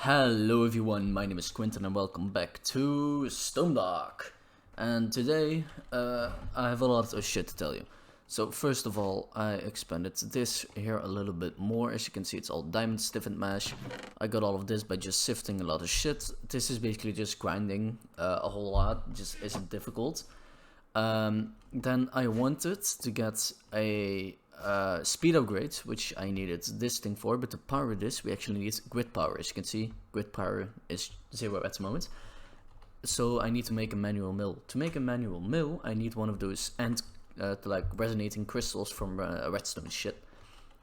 Hello everyone, my name is Quentin and welcome back to Stonedock. And today, I have a lot of shit to tell you. So first of all, I expanded this here a little bit more. As you can see, it's all diamond stiffened mesh. I got all of this by just sifting a lot of shit. This is basically just grinding a whole lot, just isn't difficult. Then I wanted to get a speed upgrade, which I needed this thing for, but to power this we actually need grid power. As you can see, grid power is 0 at the moment, so I need to make a manual mill. To make a manual mill I need one of those like resonating crystals from redstone shit.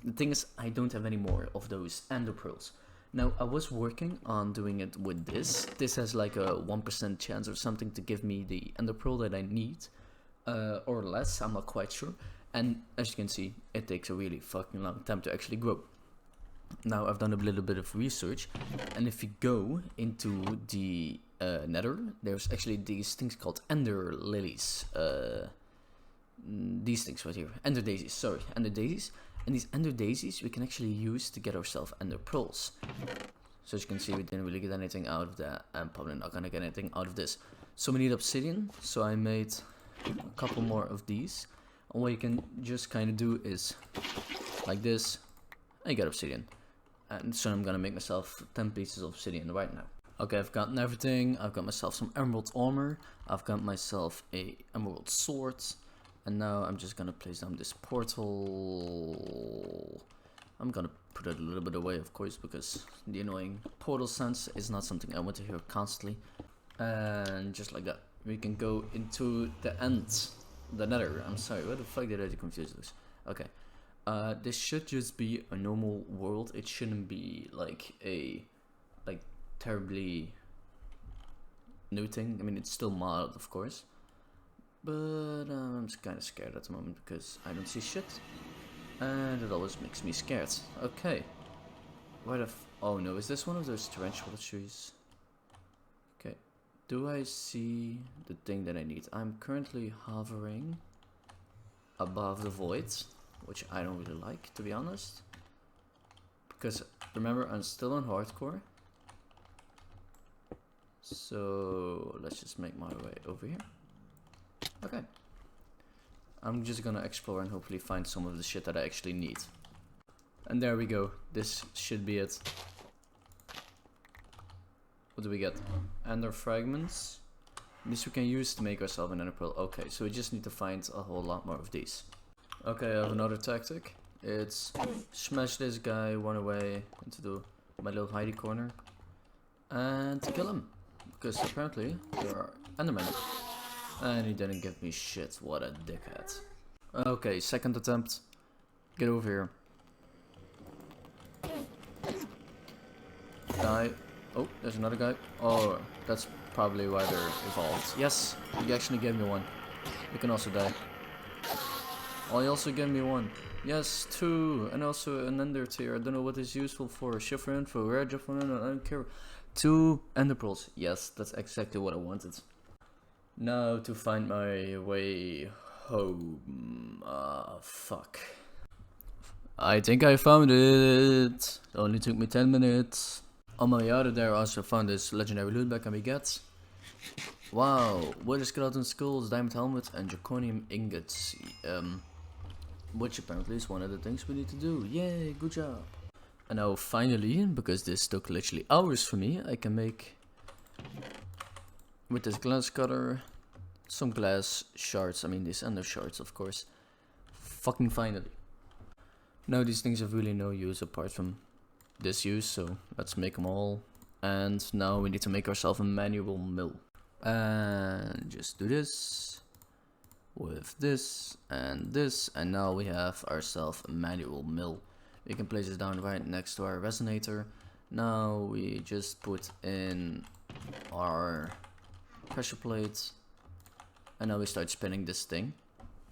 The thing is, I don't have any more of those ender pearls. Now I was working on doing it with this. This has like a 1% chance or something to give me the ender pearl that I need, or less, I'm not quite sure. And as you can see, it takes a really fucking long time to actually grow. Now I've done a little bit of research, and if you go into the nether, there's actually these things called ender lilies. These things right here, ender daisies, sorry, ender daisies. And these ender daisies we can actually use to get ourselves ender pearls. So as you can see, we didn't really get anything out of that. I'm probably not gonna get anything out of this. So we need obsidian, so I made a couple more of these. And what you can just kind of do is like this, and you get obsidian. And so I'm gonna make myself 10 pieces of obsidian right now. Okay, I've gotten everything. I've got myself some emerald armor. I've got myself a emerald sword. And now I'm just gonna place down this portal. I'm gonna put it a little bit away, of course, because the annoying portal sounds is not something I want to hear constantly. And just like that, we can go into the end. The nether, I'm sorry, what the fuck did I confuse this? Okay, this should just be a normal world. It shouldn't be like a terribly new thing. I mean, it's still modded, of course, but I'm kind of scared at the moment because I don't see shit, and it always makes me scared. Okay, where the oh no, is this one of those tarantula trees? Okay. Do I see the thing that I need? I'm currently hovering above the void, which I don't really like, to be honest. Because remember, I'm still on hardcore. So let's just make my way over here. Okay. I'm just gonna explore and hopefully find some of the shit that I actually need. And there we go. This should be it. What do we get? Ender fragments. This we can use to make ourselves an ender pearl. Okay, so we just need to find a whole lot more of these. Okay, I have another tactic. It's smash this guy one away into my little hidey corner and kill him, because apparently there are endermen. And he didn't give me shit. What a dickhead. Okay, second attempt. Get over here. Die. Oh, there's another guy. Oh, that's probably why they're evolved. Yes, you actually gave me one. You can also die. Oh, you also gave me one. Yes, 2. And also an ender tier. I don't know what it's useful for. Shift info, rare for I don't care. 2 ender pearls. Yes, that's exactly what I wanted. Now to find my way home. Fuck. I think I found it. It only took me 10 minutes. On my way out of there, I also found this legendary loot bag, and we get, wow, wood skeleton skulls, diamond helmet, and zirconium ingots. Which apparently is one of the things we need to do. Yay, good job. And now finally, because this took literally hours for me, I can make, with this glass cutter, some glass shards. I mean, these ender shards, of course. Fucking finally. Now these things have really no use apart from this use, so let's make them all. And now we need to make ourselves a manual mill. And just do this with this, and now we have ourselves a manual mill. We can place this down right next to our resonator. Now we just put in our pressure plate, and now we start spinning this thing.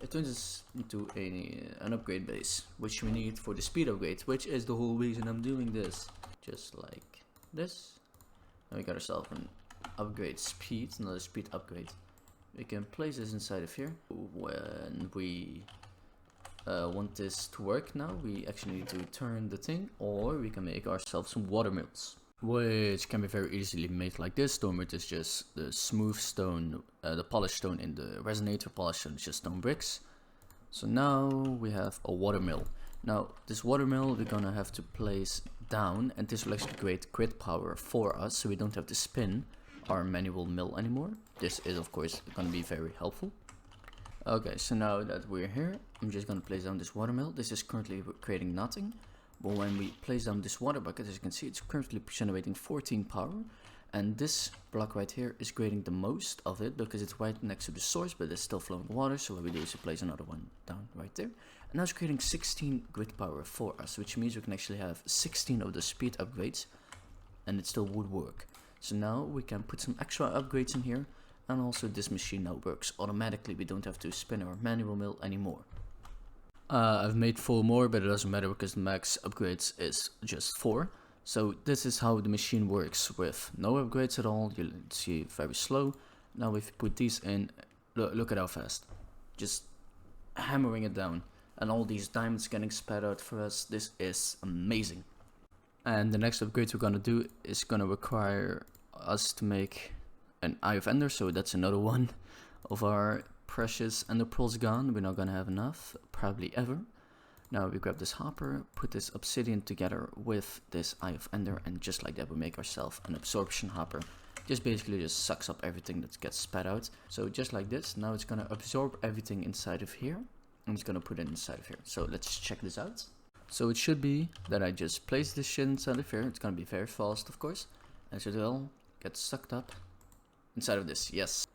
It turns us into an upgrade base, which we need for the speed upgrade, which is the whole reason I'm doing this. Just like this. And we got ourselves an upgrade speed, another speed upgrade. We can place this inside of here. When we want this to work now, we actually need to turn the thing, or we can make ourselves some water mills. which can be very easily made like this. Stone brick is just the smooth stone, the polished stone in the resonator. Polished stone is just stone bricks. So now we have a watermill. Now this watermill we're gonna have to place down, and this will actually create grid power for us, so we don't have to spin our manual mill anymore. This is of course gonna be very helpful. Okay, so now that we're here, I'm just gonna place down this watermill. This is currently creating nothing, but when we place down this water bucket, as you can see, it's currently generating 14 power, and this block right here is creating the most of it because it's right next to the source, but it's still flowing water. So what we do is we place another one down right there, and now it's creating 16 grid power for us, which means we can actually have 16 of the speed upgrades, and it still would work. So now we can put some extra upgrades in here. And also this machine now works automatically. We don't have to spin our manual mill anymore. I've made 4 more, but it doesn't matter because the max upgrades is just 4. So this is how the machine works with no upgrades at all. You'll see very slow. Now if you put these in, look at how fast. Just hammering it down. And all these diamonds getting spat out for us. This is amazing. And the next upgrade we're gonna do is gonna require us to make an Eye of Ender, so that's another one of our precious Ender pearls gone. We're not gonna have enough, probably ever. Now we grab this hopper, put this obsidian together with this Eye of Ender, and just like that we make ourselves an absorption hopper. Just basically just sucks up everything that gets spat out. So just like this, now it's gonna absorb everything inside of here, and it's gonna put it inside of here. So let's check this out. So it should be that I just place this shit inside of here. It's gonna be very fast, of course, as it will get sucked up inside of this. Yes,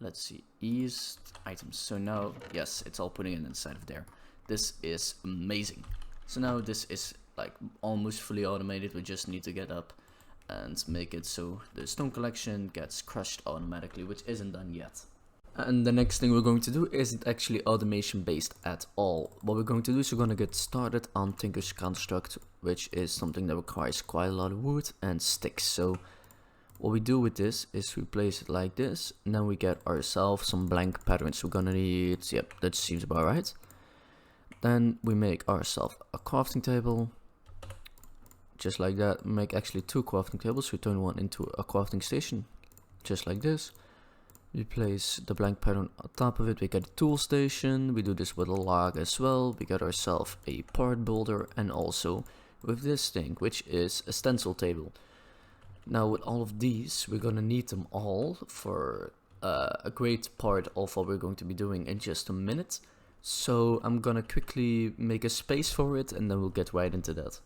let's see, eased items. So now, yes, it's all putting it inside of there. This is amazing. So now this is like almost fully automated. We just need to get up and make it so the stone collection gets crushed automatically, which isn't done yet. And the next thing we're going to do isn't actually automation based at all. What we're going to do is we're going to get started on Tinker's Construct, which is something that requires quite a lot of wood and sticks. So what we do with this is we place it like this, and then we get ourselves some blank patterns. We're gonna need, yep, that seems about right. Then we make ourselves a crafting table, just like that. We make actually 2 crafting tables. We turn one into a crafting station, just like this. We place the blank pattern on top of it. We get a tool station. We do this with a log as well. We get ourselves a part builder, and also with this thing, which is a stencil table. Now with all of these, we're gonna need them all for a great part of what we're going to be doing in just a minute. So I'm gonna quickly make a space for it, and then we'll get right into that.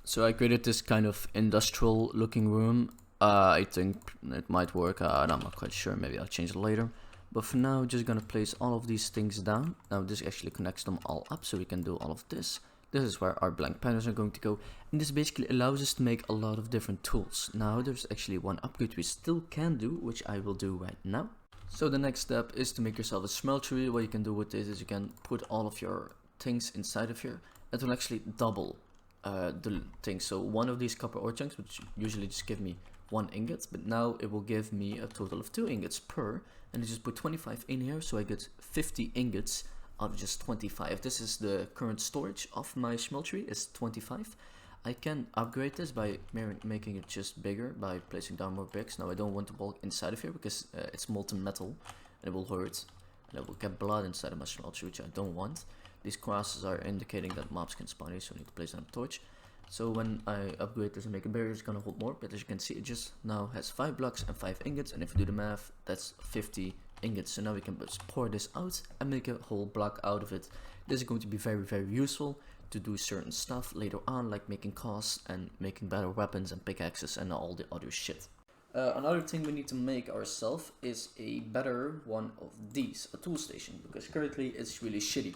So I created this kind of industrial looking room. I think it might work, and I'm not quite sure, maybe I'll change it later. But for now, just gonna place all of these things down. Now this actually connects them all up, so we can do all of this. This is where our blank patterns are going to go, and this basically allows us to make a lot of different tools. Now there's actually one upgrade we still can do, which I will do right now. So the next step is to make yourself a smeltery. What you can do with this is you can put all of your things inside of here. It will actually double the things. So one of these copper ore chunks, which usually just give me 1 ingot, but now it will give me a total of 2 ingots per, and I just put 25 in here, so I get 50 ingots out of just 25. This is the current storage of my smeltery, is 25. I can upgrade this by making it just bigger by placing down more bricks. Now I don't want the bulk inside of here because it's molten metal and it will hurt, and it will get blood inside of my smeltery, which I don't want. These crosses are indicating that mobs can spawn here, so I need to place down a torch. So when I upgrade this and make a barrier, it's gonna hold more, but as you can see, it just now has 5 blocks and 5 ingots, and if you do the math, that's 50 ingots. So now we can just pour this out and make a whole block out of it. This is going to be very, very useful to do certain stuff later on, like making costs and making better weapons and pickaxes and all the other shit. Another thing we need to make ourselves is a better one of these, a tool station, because currently it's really shitty.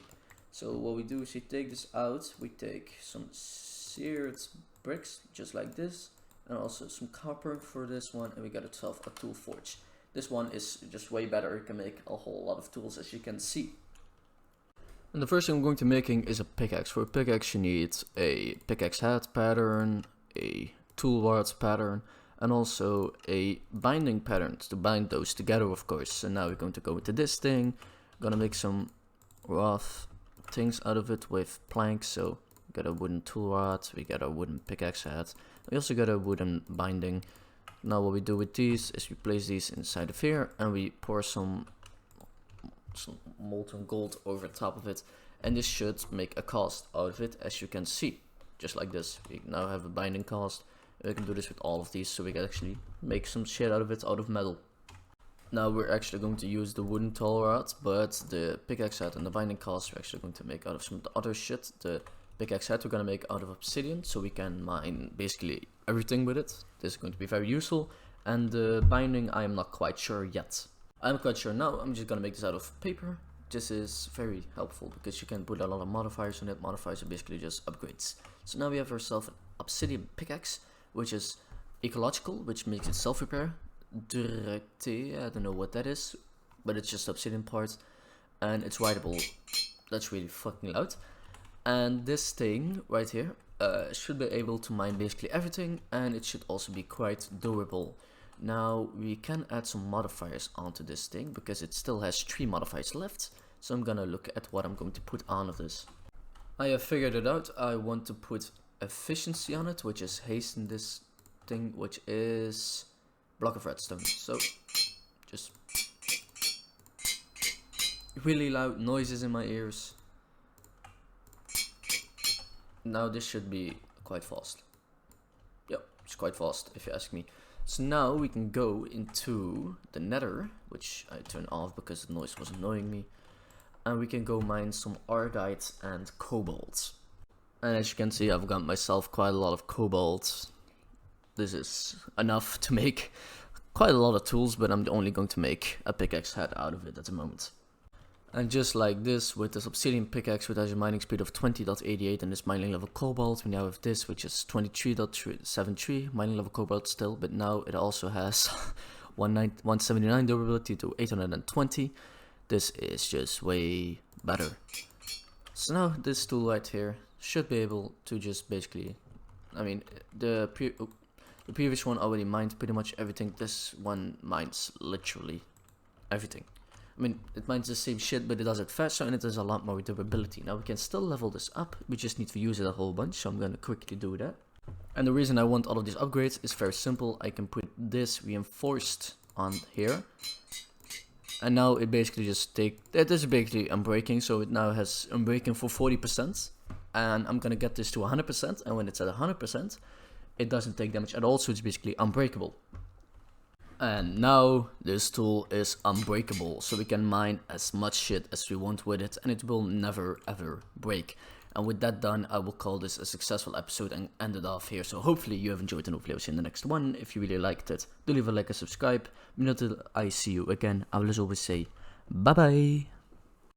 So what we do is we take this out, we take some seared bricks, just like this, and also some copper for this one, and we got ourselves a tool forge. This one is just way better. You can make a whole lot of tools, as you can see. And the first thing I'm going to making is a pickaxe. For a pickaxe you need a pickaxe head pattern, a tool rod pattern, and also a binding pattern to bind those together, of course. So now we're going to go into this thing. I'm gonna make some rough things out of it with planks. So we got a wooden tool rod, we got a wooden pickaxe head, We also got a wooden binding. Now what we do with these is we place these inside of here and we pour some molten gold over top of it, and this should make a cast out of it, as you can see, just like this. We now have a binding cast. We can do this with all of these, so we can actually make some shit out of it, out of metal. Now we're actually going to use the wooden tall rod, but the pickaxe head and the binding cast we're actually going to make out of some of the other shit. The pickaxe head we're going to make out of obsidian, so we can mine basically everything with it. This is going to be very useful. And the binding, I am not quite sure yet. I'm quite sure now. I'm just going to make this out of paper. This is very helpful because you can put a lot of modifiers on it. Modifiers are basically just upgrades. So now we have ourselves an obsidian pickaxe, which is ecological, which makes it self-repair. Directe, I don't know what that is, but it's just obsidian part, and it's rideable. That's really fucking loud. And this thing right here should be able to mine basically everything, and it should also be quite durable. Now we can add some modifiers onto this thing because it still has 3 modifiers left. So I'm gonna look at what I'm going to put on of this. I have figured it out. I want to put efficiency on it, which is hasten this thing, which is block of redstone. So just really loud noises in my ears. Now this should be quite fast. Yep, it's quite fast if you ask me. So now we can go into the nether, which I turned off because the noise was annoying me. And we can go mine some Ardite and Cobalt. And as you can see, I've got myself quite a lot of Cobalt. This is enough to make quite a lot of tools, but I'm only going to make a pickaxe head out of it at the moment. And just like this, with this obsidian pickaxe, which has a mining speed of 20.88 and this mining level cobalt, we now have this, which is 23.73 mining level cobalt still, but now it also has 179 durability to 820. This is just way better. So now this tool right here should be able to just basically, I mean, the previous one already mined pretty much everything. This one mines literally everything. I mean, it mines the same shit, but it does it faster and it has a lot more durability. Now we can still level this up, we just need to use it a whole bunch, so I'm gonna quickly do that. And the reason I want all of these upgrades is very simple. I can put this reinforced on here. And now it basically just it is basically unbreaking, so it now has unbreaking for 40%. And I'm gonna get this to 100%, and when it's at 100%, it doesn't take damage at all, so it's basically unbreakable. And now this tool is unbreakable, so we can mine as much shit as we want with it, and it will never ever break. And with that done, I will call this a successful episode and end it off here. So hopefully you have enjoyed, and hopefully I'll see you in the next one. If you really liked it, do leave a like and subscribe. Until I see you again, I will as always say bye bye.